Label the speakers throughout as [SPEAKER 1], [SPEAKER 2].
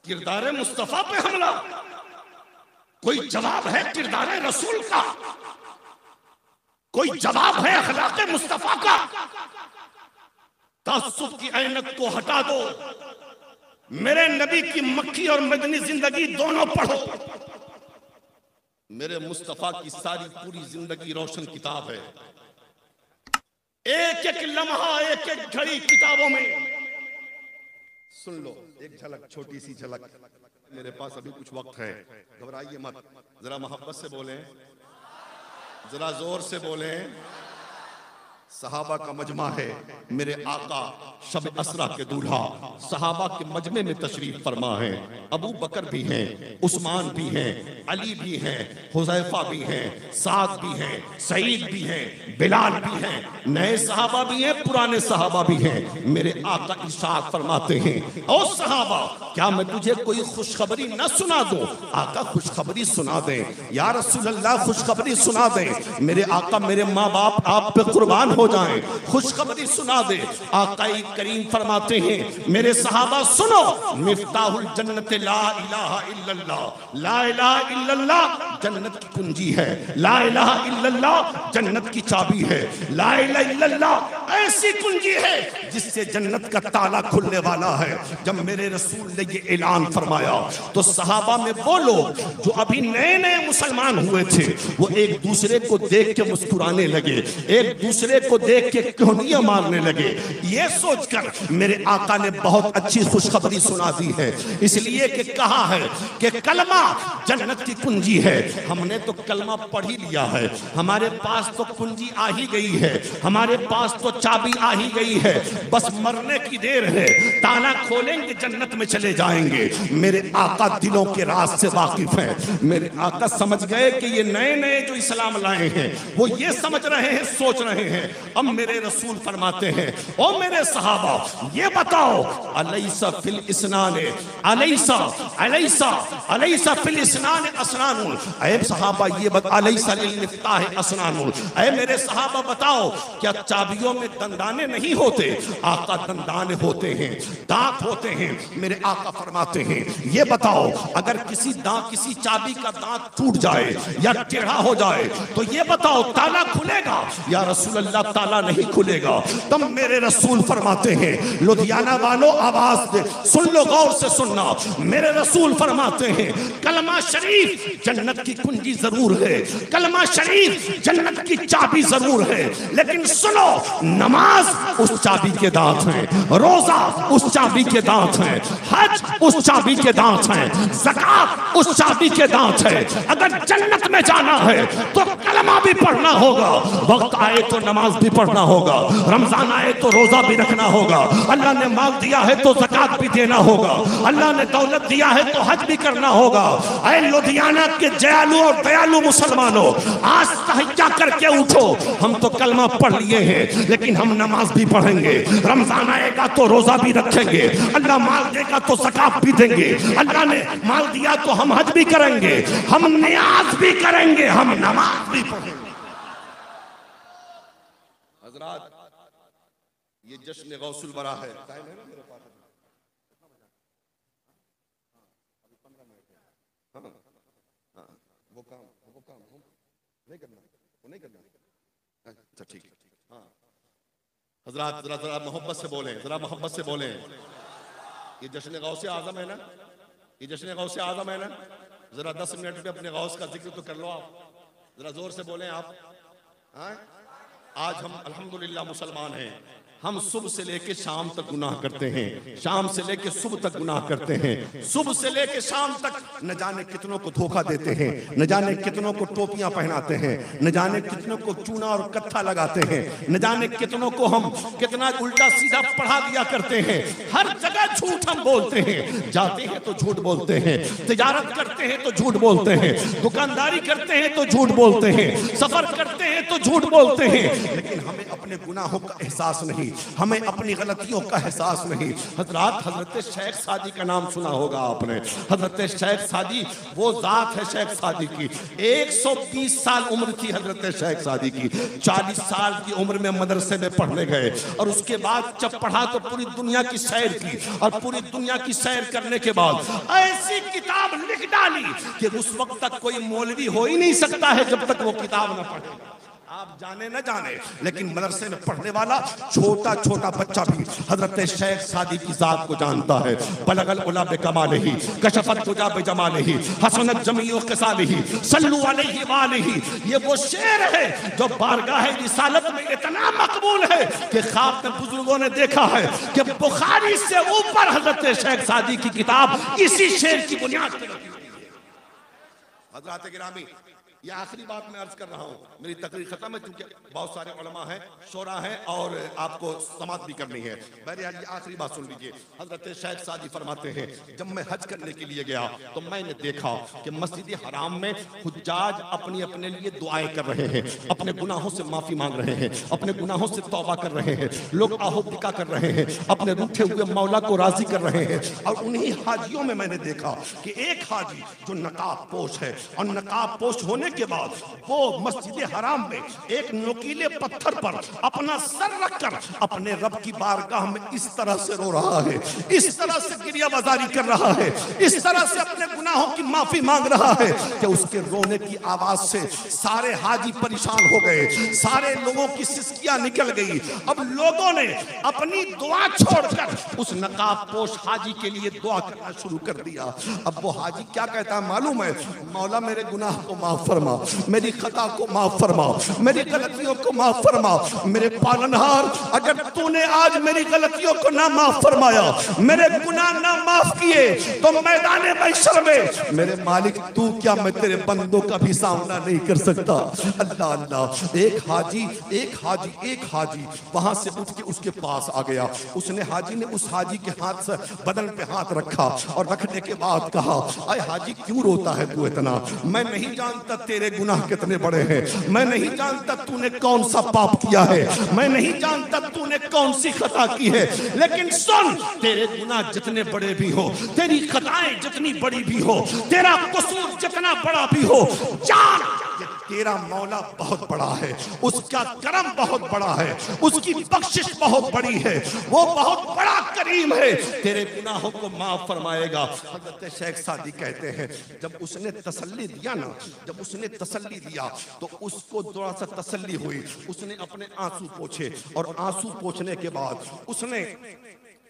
[SPEAKER 1] किरदार मुस्तफा पे हमला, कोई जवाब है किरदार रसूल का, कोई जवाब है अखलाक मुस्तफा का। तासुब की ऐनक को हटा दो, मेरे नबी की मक्की और मदनी जिंदगी दोनों पढ़ो। मेरे मुस्तफा की सारी पूरी जिंदगी रोशन किताब है, एक एक लम्हा एक एक घड़ी किताबों में। सुन लो एक झलक, छोटी सी झलक। मेरे पास अभी कुछ वक्त है, घबराइए मत, जरा मोहब्बत से बोलें, जरा जोर से बोलें। सहाबा का मजमा है, मेरे आका शब असरा के दूल्हा सहाबा के मजमे में तशरीफ फरमा है। अबू बकर भी हैं, उस्मान भी हैं, अली भी हैं, हुज़ैफा भी हैं, साद भी हैं, सईद भी हैं, बिलाल भी हैं, नए सहाबा भी हैं, पुराने सहाबा भी हैं। मेरे आका इरशाद फरमाते हैं, ओ सहाबा क्या मैं तुझे कोई खुशखबरी न सुना दूं? आका खुशखबरी सुना दें। या रसूल अल्लाह खुशखबरी सुना दें। मेरे आका मेरे माँ बाप आप पे कुर्बान हो जाएं, खुशखबरी सुना दे। आकाई करीम फरमाते हैं, मेरे सहाबा सुनो, मिफ्ताहुल जन्नत ला इलाहा इल्लल्लाह, ला इलाहा इल्लल्लाह जन्नत की कुंजी है, ला इलाहा इल्लल्लाह जन्नत की चाबी है, ला इलाहा इल्लल्लाह ऐसी कुंजी है जिससे जन्नत का ताला खुलने वाला है। जब मेरे रसूल ने ये ऐलान फरमाया तो सहाबा में वो लोग जो अभी नए नए मुसलमान हुए थे वो एक दूसरे को देख के मुस्कुराने लगे, एक दूसरे को देख के क्योनियां मारने लगे। ये सोचकर मेरे आका ने बहुत अच्छी खुशखबरी सुना दी है, इसलिए कि कहा है कि कलमा जन्नत की कुंजी है। हमने तो कलमा पढ़ ही लिया है, हमारे पास तो कुंजी आ ही गई है, हमारे पास तो चाबी आ ही गई है, बस मरने की देर है, ताला खोलेंगे जन्नत में चले जाएंगे। मेरे आका दिलों के राज से वाकिफ है। मेरे आका समझ गए कि ये नए नए जो इस्लाम लाए हैं वो ये समझ रहे हैं, सोच रहे हैं। अब मेरे रसूल फरमाते हैं, ओ मेरे सहाबा ये बताओ, अलैसा फिल इस्नान अलैसा अलैसा अलैसा फिल इस्नान असनानुल, ऐ सहाबा ये बता, अलैसा लिल मिफ्ताह असनानुल, ऐ मेरे सहाबा बताओ क्या चाबियों में दंदाने नहीं होते? आका दंदाने होते हैं, दांत होते हैं। मेरे आका फरमाते हैं, ये बताओ अगर किसी चाबी का दांत टूट जाए या टेढ़ा हो जाए तो ये बताओ ताला खुलेगा? या रसूल अल्लाह ताला नहीं खुलेगा। तब मेरे रसूल फरमाते हैं, लुधियाना वालों आवाज दे, सुन लो, गौर से सुनना। मेरे रसूल फरमाते हैं, कलमा शरीफ जन्नत की कुंजी जरूर है, कलमा शरीफ जन्नत की चाबी जरूर है, लेकिन सुनो, नमाज उस चाबी के दांत हैं, रोजा उस चाबी के दांत हैं, हज उस चाबी के दांत हैं, ज़कात उस चाबी के दांत है। अगर जन्नत में जाना है तो कलमा भी पढ़ना होगा, वक्त आए तो नमाज भी पढ़ना होगा, रमजान आए तो रोजा भी रखना होगा, अल्लाह ने माल दिया है तो ज़कात भी देना होगा, अल्लाह ने दौलत दिया है तो हज भी करना होगा। ऐ लुधियाना के दयालु और दयालु मुसलमानों, आज तहज्जुद करके उठो। हम तो कलमा पढ़ लिए हैं लेकिन हम नमाज भी पढ़ेंगे, रमजान आएगा तो रोजा भी रखेंगे, अल्लाह माल देगा तो ज़कात भी देंगे, अल्लाह ने माल दिया तो हम हज भी करेंगे, हम नियाज भी करेंगे, हम नमाज भी पढ़ेंगे। हजरात ये जश्न गौसुल बरा है, अच्छा ठीक है। हाँ हजरात जरा जरा मोहब्बत से बोलें, जरा मोहब्बत से बोलें। ये जश्न गौसे आजम है ना, ये जश्न गौसे आजम है ना। जरा 10 मिनट में अपने गौस का जिक्र तो कर लो आप, जरा जोर से बोलें आप। हाँ आज हम अल्हम्दुलिल्लाह मुसलमान हैं, हम सुबह से लेके शाम तक गुनाह करते हैं, शाम से लेके सुबह तक गुनाह करते हैं, सुबह से लेके शाम तक न जाने कितनों को धोखा देते हैं, न जाने कितनों को टोपियां पहनाते हैं, न जाने कितनों को चूना और कत्था लगाते हैं, न जाने कितनों को हम कितना उल्टा सीधा पढ़ा दिया करते हैं। हर जगह झूठ हम बोलते हैं, जाते हैं तो झूठ बोलते हैं, तिजारत करते हैं तो झूठ बोलते हैं, दुकानदारी करते हैं तो झूठ बोलते हैं, सफर करते हैं तो झूठ बोलते हैं, लेकिन हमें अपने गुनाहों का एहसास नहीं। हमें अपनी गलतियों का एहसास नहीं। हजरत शेख सादी का नाम सुना होगा आपने। हजरत शेख सादी वो जात है शेख सादी की। 120 साल उम्र थी हजरत शेख सादी की। 40 साल की उम्र में मदरसे में पढ़ने गए और उसके बाद जब पढ़ा तो पूरी दुनिया की सैर की और पूरी दुनिया की सैर करने के बाद ऐसी किताब लिख डाली कि उस वक्त तक कोई मौलवी हो ही नहीं सकता है जब तक वो किताब न पढ़े। आप जाने न जाने, लेकिन मदरसे में पढ़ने वाला छोटा छोटा बच्चा भी हजरत शेख सादी की जात को जानता है। बलगल उला बिकमालिही कशफत तुजा बिजमालिही हसनत जमीउ क़िसालिही सल्लु अलैहि वालिही। ये वो शेर है जो बारगाह रिसालत में इतना मकबूल है कि ख्वाब में बुजुर्गों ने देखा है कि बुखारी से ऊपर हजरत शेख सादी की किताब इसी शेर की बुनियाद पर रखी हुई है। हजरत गिरामी, ये आखिरी बात मैं अर्ज कर रहा हूँ, मेरी तकरीर खत्म है क्योंकि बहुत सारे उलमा हैं, शोरा हैं और आपको समाप्त भी करनी है। बहरहाल ये आखिरी बात सुन लीजिए। हजरत शेख सादी फरमाते हैं, जब मैं हज करने के लिए गया तो मैंने देखा कि मस्जिद हराम में हुज्जाज अपनी अपने लिए दुआएं कर रहे हैं, अपने गुनाहों से माफी मांग रहे हैं, अपने गुनाहों से तौबा कर रहे हैं, लोग आहोदिका कर रहे हैं, अपने रूठे हुए मौला को राजी कर रहे हैं। और उन्हीं हाजियों में मैंने देखा कि एक हाजी जो नकाब पोश है और नकाब पोश होने के बाद वो मस्जिद हराम में एक नुकीले पत्थर पर अपना सर रखकर अपने रब की बारगाह में इस तरह से रो रहा है, इस तरह से गिरियाबाजारी कर रहा है, इस तरह से अपने गुनाहों की माफी मांग रहा है कि उसके रोने की आवाज से सारे हाजी परेशान हो गए, सारे लोगों की सिसकियां निकल गई। अब लोगों ने अपनी दुआ छोड़कर उस नकाब पोश हाजी के लिए दुआ करना शुरू कर दिया। अब वो हाजी क्या कहता है मालूम है? मौला मेरे गुनाह को माफ फरमा, मेरी खता को माफ फरमा, मेरी गलतियों को माफ फरमा। मेरे पालनहार, अगर तूने आज मेरी गलतियों को ना माफ फरमाया, मेरे गुनाह ना माफ किए तो मैदान महशर में मेरे मालिक तू क्या मैं तेरे बंदों का भी सामना नहीं कर सकता। अल्लाह अल्लाह। एक हाजी वहां से उठ के उसके पास आ गया। उसने हाजी ने उस हाजी के हाथ से बदन पे हाथ रखा और रखने के बाद कहा, अरे हाजी क्यों रोता है तू इतना? मैं नहीं जानता तेरे गुनाह कितने बड़े हैं, मैं नहीं जानता तूने कौन सा पाप किया है, मैं नहीं जानता तूने कौन सी खता की है, लेकिन सुन, तेरे गुनाह जितने बड़े भी हो, तेरी खताएं जितनी बड़ी भी हो, तेरा कसूर जितना बड़ा भी हो, जान तेरा मौला बहुत बड़ा है, उसका करम बहुत बड़ा है, उसकी बख्शिश बहुत बड़ी है, वो बहुत बड़ा करीम है, तेरे गुनाहों को माफ फरमाएगा। हजरत शेख सादी कहते हैं, जब उसने तसल्ली दिया ना, जब उसने तसल्ली दिया तो उसको थोड़ा सा तसल्ली हुई। उसने अपने आंसू पोंछे और आंसू पोंछने के बाद उसने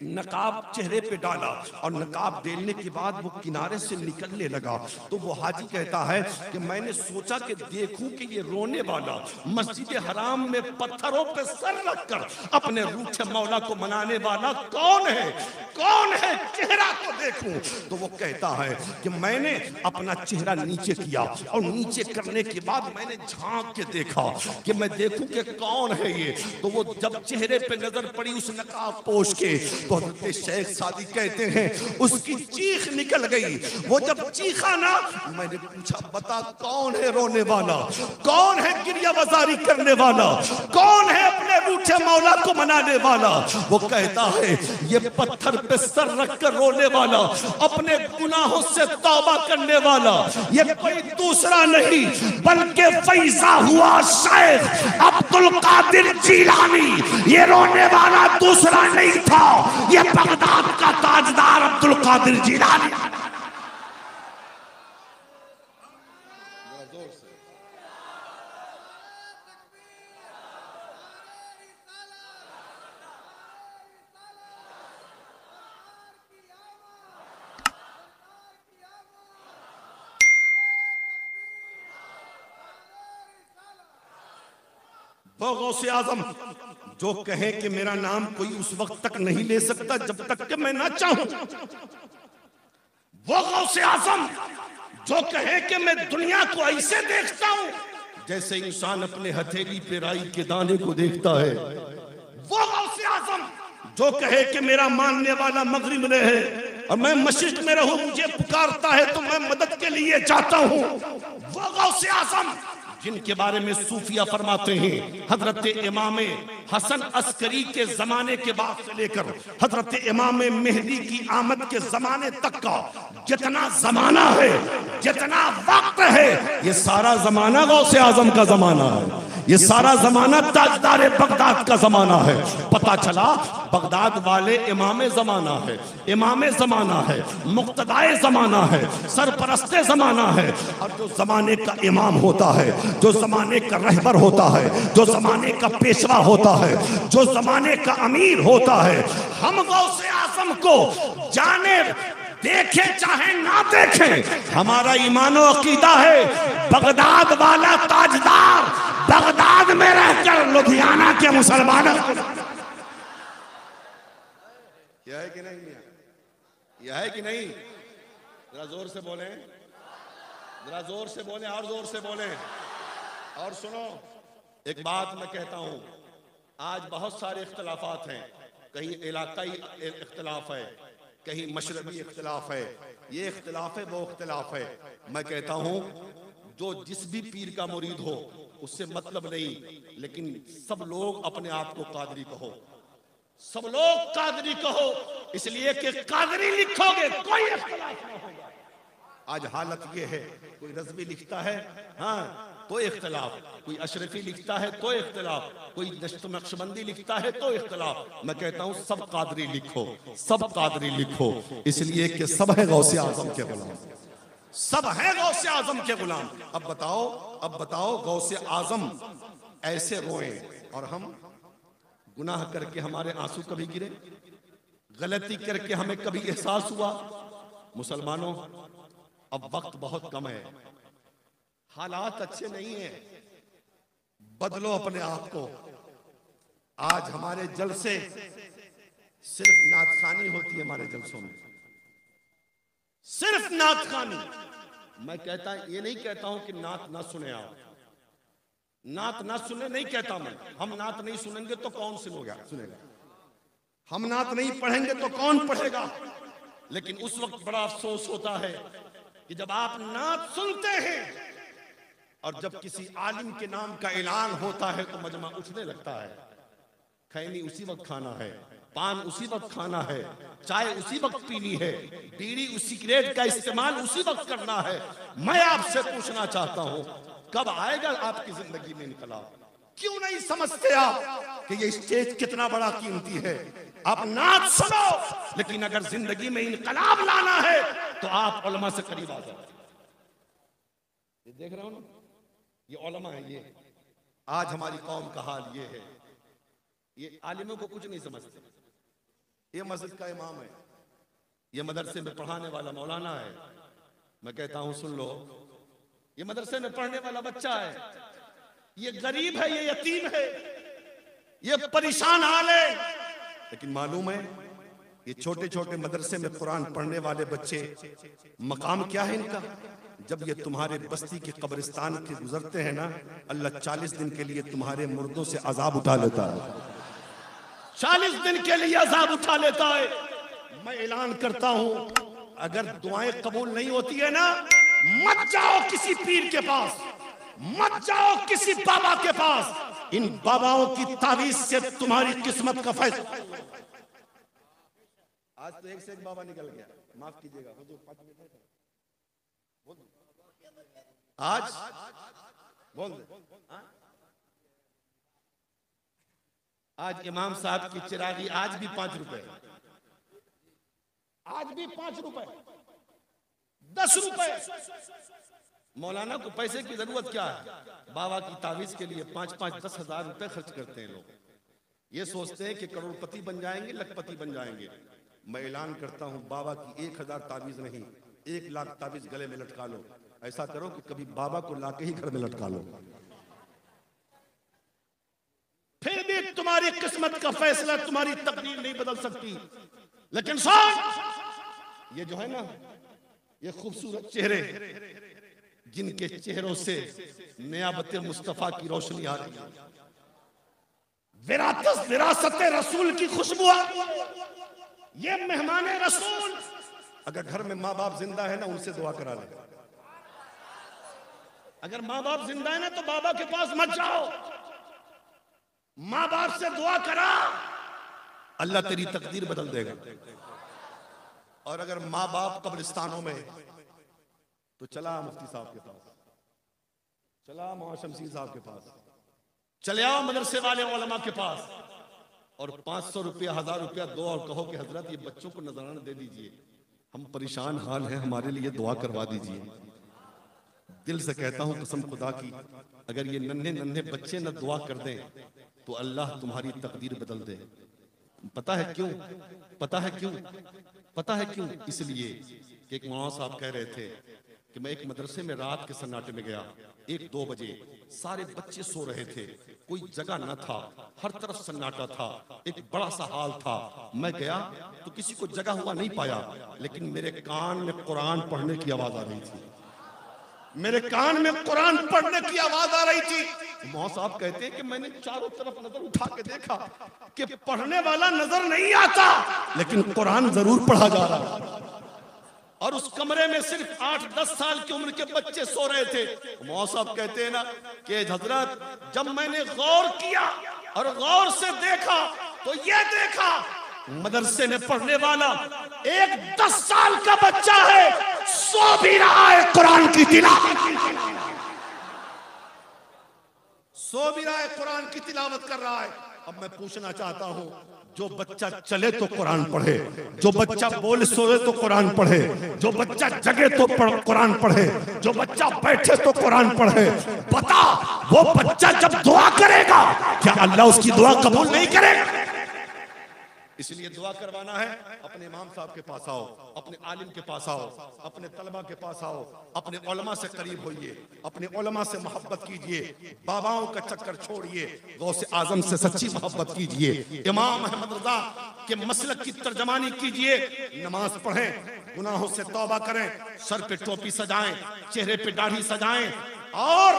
[SPEAKER 1] नकाब चेहरे पे डाला और नकाब डालने के बाद वो किनारे से निकलने लगा। तो वो हाजी कहता है कि मैंने सोचा कि देखूं कि ये रोने वाला मस्जिद हराम में पत्थरों पे सर रखकर अपने रूठे मौला को मनाने वाला कौन है, कौन है, चेहरा तो देखूं। तो वो कहता है कि मैंने अपना चेहरा नीचे किया और नीचे करने के बाद मैंने झांक के देखा कि मैं देखूं कि कौन है ये। तो वो जब चेहरे पे नजर पड़ी उस नकाब पोश के, तो हज़रत शेख सादी कहते हैं उसकी चीख निकल गई। वो जब चीखा ना, मैंने पूछा बता कौन है रोने वाला, कौन है गिरियाबाजारी करने वाला, कौन है अपने रूठे मौला को मनाने वाला? वो कहता है ये पत्थर पे सर रखकर रोने वाला, अपने गुनाहों से तौबा करने वाला, ये कोई दूसरा नहीं बल्कि फैज़ा हुआ शेख अब्दुल कादिर जिलानी। ये रोने वाला दूसरा नहीं था, ये बगदाद का ताजदार अब्दुल कादिर जिलानी। वो गौसे आजम जो कहे कि मेरा नाम कोई उस वक्त तक नहीं ले सकता जब तक कि मैं ना चाहूं। वो गौसे आजम जो कहे कि मैं दुनिया को ऐसे देखता हूं जैसे इंसान अपने हथेली पे राई के दाने को देखता है। वो गौसे आजम जो कहे कि मेरा मानने वाला मगरिब में है और मैं मशरिक में रहूं, मुझे पुकारता है तो मैं मदद के लिए जाता हूं। वो गौसे आजम जिनके बारे में सूफिया फरमाते हैं हजरत इमाम हसन अस्करी के जमाने के बाद से लेकर हजरत इमाम मेहदी की आमद के जमाने तक का जितना जमाना है, जितना वक्त है, ये सारा जमाना गौसे आजम का जमाना है। ये सारा जमाना ताजदार बगदाद का जमाना है। पता चला बगदाद वाले इमाम जमाना है, इमाम जमाना है, मुक्तदाए जमाना है, सरपरस्ते जमाना है। और जो जमाने का इमाम होता है, जो जमाने का रहबर होता है, जो जमाने का पेशवा होता है, जो जमाने का अमीर होता है, हम गौसे आजम को जाने देखे चाहे ना देखे, हमारा ईमानो अकीदा है बगदाद वाला ताजदार बगदाद में रहकर लुधियाना के मुसलमानों को, यह है कि नहीं, यह है कि नहीं? जरा जोर से बोलें, जरा जोर से बोलें, और जोर से बोलें। और सुनो, एक बात मैं कहता हूं, आज बहुत सारे इख्तलाफात हैं, कहीं इलाकाई इख्तलाफ है, कहीं मशरबी इख्तलाफ है, ये इख्तलाफ है, वो इख्तलाफ है। मैं कहता हूं जो जिस भी पीर का मुरीद हो उससे मतलब नहीं, लेकिन सब लोग अपने आप को कादरी कहो, सब लोग कादरी कहो, इसलिए कि कादरी लिखोगे कोई इख्तलाफ ना होगा। आज हालत ये है, कोई रज़वी लिखता है हाँ तो इख्तलाफ, कोई अशरफी लिखता है तो इख्तलाफ, कोई नक्शबंदी लिखता है तो इख्तलाफ। मैं कहता हूं सब कादरी लिखो, सब कादरी लिखो, इसलिए कि सब है गौसे आजम के गुलाम, सब है गौसे आजम के गुलाम। अब बताओ गौसे आजम ऐसे रोए और हम गुनाह करके हमारे आंसू कभी गिरे, गलती करके हमें कभी एहसास हुआ? मुसलमानों, अब वक्त बहुत कम है, हालात अच्छे नहीं है, बदलो अपने आप को। आज हमारे जलसे सिर्फ नातखानी होती है, हमारे जलसों में सिर्फ नातखानी। मैं ये नहीं कहता हूं कि नात ना सुने, आप नात ना सुने नहीं कहता मैं, हम नात नहीं सुनेंगे तो कौन सुनेगा, हम नात नहीं पढ़ेंगे तो कौन पढ़ेगा। लेकिन उस वक्त बड़ा अफसोस होता है कि जब आप नात सुनते हैं और जब किसी आलिम के नाम का ऐलान होता है तो मजमा उठने लगता है। खैनी उसी वक्त खाना है, पान उसी वक्त खाना है, चाय उसी वक्त पीनी है, बीड़ी उसी सिगरेट का इस्तेमाल उसी वक्त करना है। मैं आपसे पूछना चाहता हूं, कब आएगा आपकी जिंदगी में इनकलाब? क्यों नहीं समझते आप कि ये स्टेज कितना बड़ा कीमती है? आप नात सुनो, लेकिन अगर जिंदगी में इनकलाब लाना है तो आप उलमा से करीब आ जाओ। ये देख रहे हो ना, ये उलमा है। ये आज हमारी कौम का हाल ये है, ये आलिमों को कुछ नहीं समझते। ये मस्जिद का इमाम है, ये मदरसे में पढ़ाने वाला मौलाना है। मैं कहता हूं सुन लो, ये मदरसे में पढ़ने वाला बच्चा है, ये गरीब है, ये यतीम है, ये परेशान हाल है। लेकिन मालूम है ये छोटे छोटे मदरसे में कुरान पढ़ने वाले बच्चे मकाम क्या है इनका? जब ये तुम्हारे बस्ती के कब्रिस्तान के गुजरते हैं ना, अल्लाह 40 दिन के लिए तुम्हारे मुर्दों से अजाब उठा लेता है, 40 दिन के लिए अजाब उठा लेता है। मैं ऐलान करता हूं, अगर दुआएं कबूल नहीं होती है ना, मत जाओ किसी पीर के पास, मत जाओ किसी बाबा के पास। इन बाबाओं की तावीज से तुम्हारी किस्मत का फैसला। आज तो एक से एक बाबा निकल गया, माफ कीजिएगा, आज बोल आज इमाम साहब की चिरागी आज भी 5 रुपए, आज भी 5 रुपए, 10 रुपए। मौलाना को पैसे की जरूरत क्या है? बाबा की तावीज के लिए 5-5, 10 हजार रुपए खर्च करते हैं लोग। ये सोचते हैं कि करोड़पति बन जाएंगे, लखपति बन जाएंगे। मैं ऐलान करता हूं, बाबा की 1000 तावीज नहीं, 1 लाख तावीज गले में लटका लो। ऐसा करो कि कभी बाबा को लाके ही घर में लटका लो, फिर भी तुम्हारी किस्मत का फैसला, तुम्हारी तकदीर नहीं बदल सकती। लेकिन सुन, ये जो है ना, ये खूबसूरत चेहरे, जिनके चेहरों से नियाबत मुस्तफा की रोशनी आ रही है, विरासत रसूल की खुशबू, ये मेहमान रसूल। अगर घर में माँ बाप जिंदा है ना, उनसे दुआ करा ले, अगर माँ बाप जिंदा है ना तो बाबा के पास मत जाओ, माँ बाप से दुआ करा, अल्लाह तेरी तकदीर बदल देगा। और अगर माँ बाप कब्रिस्तानों में, तो चला मुफ्ती साहब के पास, चला मौलाना शमसीर साहब के पास, चले आओ मदरसे वाले उलमा के पास, और 500 रुपया 1000 रुपया दो और कहो कि हजरत ये बच्चों को नजराना दे दीजिए, हम परेशान हाल हैं, हमारे लिए दुआ करवा दीजिए। दिल से कहता हूं कसम खुदा की, अगर ये नन्हे नन्हे बच्चे न दुआ कर दें तो अल्लाह तुम्हारी तकदीर बदल दे। पता है क्यों? पता है क्यों? पता है क्यों? इसलिए कि एक मौलाना साहब कह रहे थे कि मैं एक मदरसे में रात के सन्नाटे में गया, 1-2 बजे, सारे बच्चे सो रहे थे, कोई जगह न था, हर तरफ सन्नाटा था, एक बड़ा सा हाल था। मैं गया तो किसी को जगह हुआ नहीं पाया, लेकिन मेरे कान में कुरान पढ़ने की आवाज आ रही थी, मेरे कान में कुरान पढ़ने की आवाज आ रही थी। मौलाना साहब कहते हैं कि मैंने चारों तरफ नजर उठा के देखा कि पढ़ने वाला नजर नहीं आता, लेकिन कुरान जरूर पढ़ा जा रहा। और उस कमरे में सिर्फ 8-10 साल की उम्र के बच्चे सो रहे थे। मौलाना साहब कहते हैं ना कि हजरत जब मैंने गौर किया और गौर से देखा तो ये देखा मदरसे में पढ़ने वाला एक 10 साल का बच्चा है, सो भी रहा है, कुरान की तिलावत, सो भी रहा है, कुरान की तिलावत कर रहा है। अब मैं पूछना चाहता हूं, जो बच्चा चले तो कुरान पढ़े, जो बच्चा बोले सोए तो कुरान पढ़े, जो बच्चा जगे तो कुरान पढ़े, जो बच्चा बैठे तो कुरान पढ़े, बता वो बच्चा जब दुआ करेगा क्या अल्लाह उसकी दुआ कबूल नहीं करेगा? इसलिए दुआ करवाना है, अपने इमाम साहब के पास आओ, अपने आलिम के पास आओ, अपने तलबा के पास आओ, अपने उलमा से करीब होइए, अपने उलमा से मोहब्बत कीजिए, बाबाओं का चक्कर छोड़िए, गौसे आजम से सच्ची मोहब्बत कीजिए, इमाम अहमद रजा के मसलक की तर्जमानी कीजिए, नमाज पढ़ें, गुनाहों से तौबा करें, सर पे टोपी सजाएं, चेहरे पे दाढ़ी सजाएं और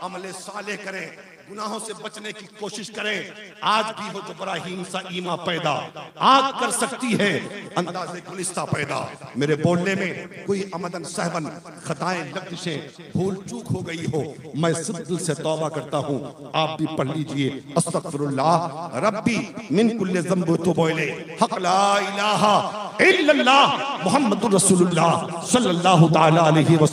[SPEAKER 1] अमले साले करें, गुनाहों से बचने की कोशिश करें। आज भी हो जो बड़ा हिंसा ईमा पैदा, आग कर सकती है अंदाज़े गुलिस्ता पैदा। मेरे बोलने में कोई अमदन सहवन खताएं लफ्ज़ें भूल चूक हो गई हो, मैं सिद्ध दिल से तौबा करता हूँ, आप भी पढ़ लीजिए, अस्तगफिरुल्लाह रब्बी मिन कुल्li ज़ंब तुबू इलैह, हक़ ला इलाहा इल्लल्लाह मुहम्मदुर रसूलुल्लाह सल्लल्लाहु तआला अलैहि वसल्लम।